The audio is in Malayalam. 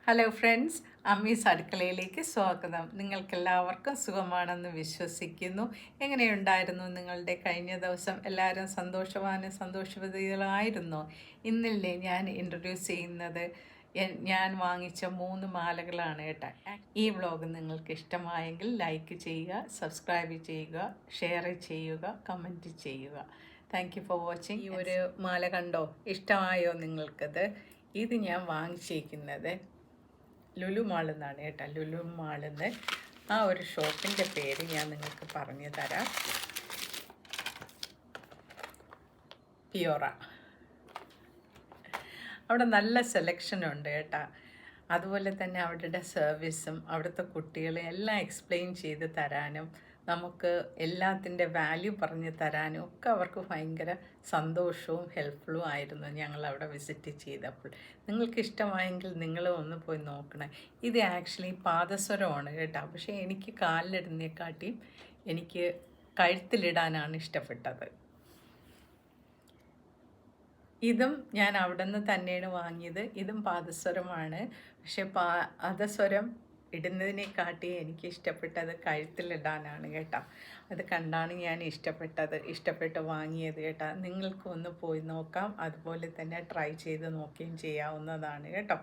ഹലോ ഫ്രണ്ട്സ്, അമ്മീസ് അടുക്കളയിലേക്ക് സ്വാഗതം. നിങ്ങൾക്കെല്ലാവർക്കും സുഖമാണെന്ന് വിശ്വസിക്കുന്നു. എങ്ങനെയുണ്ടായിരുന്നു നിങ്ങളുടെ കഴിഞ്ഞ ദിവസം? എല്ലാവരും സന്തോഷവതികളായിരുന്നോ? ഇന്നല്ലേ ഞാൻ ഇൻട്രൊഡ്യൂസ് ചെയ്യുന്നത് ഞാൻ വാങ്ങിച്ച 3 മാലകളാണ് കേട്ടോ. ഈ വ്ളോഗ് നിങ്ങൾക്ക് ഇഷ്ടമായെങ്കിൽ ലൈക്ക് ചെയ്യുക, സബ്സ്ക്രൈബ് ചെയ്യുക, ഷെയർ ചെയ്യുക, കമൻറ്റ് ചെയ്യുക. Thank you for watching. ഈ ഒരു മാല കണ്ടോ? ഇഷ്ടമായോ നിങ്ങൾക്കത്? ഇത് ഞാൻ വാങ്ങിച്ചിരിക്കുന്നത് ലുലു മാളിൽ നിന്നാണ് കേട്ടോ. ലുലു മാളിൽ നിന്ന് ആ ഒരു ഷോപ്പിൻ്റെ പേര് ഞാൻ നിങ്ങൾക്ക് പറഞ്ഞു തരാം. പിയോറ. അവിടെ നല്ല സെലക്ഷൻ ഉണ്ട് കേട്ടോ. അതുപോലെ തന്നെ അവരുടെ സർവീസും അവിടുത്തെ കുട്ടികളെ എല്ലാം എക്സ്പ്ലെയിൻ ചെയ്ത് തരാനും നമുക്ക് എല്ലാത്തിൻ്റെ വാല്യൂ പറഞ്ഞു തരാനും ഒക്കെ അവർക്ക് ഭയങ്കര സന്തോഷവും ഹെൽപ്ഫുള്ളും ആയിരുന്നു ഞങ്ങൾ അവിടെ വിസിറ്റ് ചെയ്തപ്പോൾ. നിങ്ങൾക്ക് ഇഷ്ടമായെങ്കിൽ നിങ്ങൾ ഒന്ന് പോയി നോക്കണേ. ഇത് ആക്ച്വലി പാദസരമാണ് കേട്ടോ. പക്ഷേ എനിക്ക് കാലിലിടുന്നതിനെക്കാട്ടിയും എനിക്ക് കഴുത്തിലിടാനാണ് ഇഷ്ടപ്പെട്ടത്. ഇതും ഞാൻ അവിടെ നിന്ന് തന്നെയാണ് വാങ്ങിയത്. ഇതും പാദസരമാണ്. പക്ഷെ പാദസരം ഇടുന്നതിനെക്കാട്ടി എനിക്ക് ഇഷ്ടപ്പെട്ടത് കഴുത്തിലിടാനാണ് കേട്ടോ. അത് കണ്ടാണ് ഞാൻ ഇഷ്ടപ്പെട്ട് വാങ്ങിയത് കേട്ടോ. നിങ്ങൾക്കും ഒന്ന് പോയി നോക്കാം. അതുപോലെ തന്നെ ട്രൈ ചെയ്ത് നോക്കുകയും ചെയ്യാവുന്നതാണ് കേട്ടോ.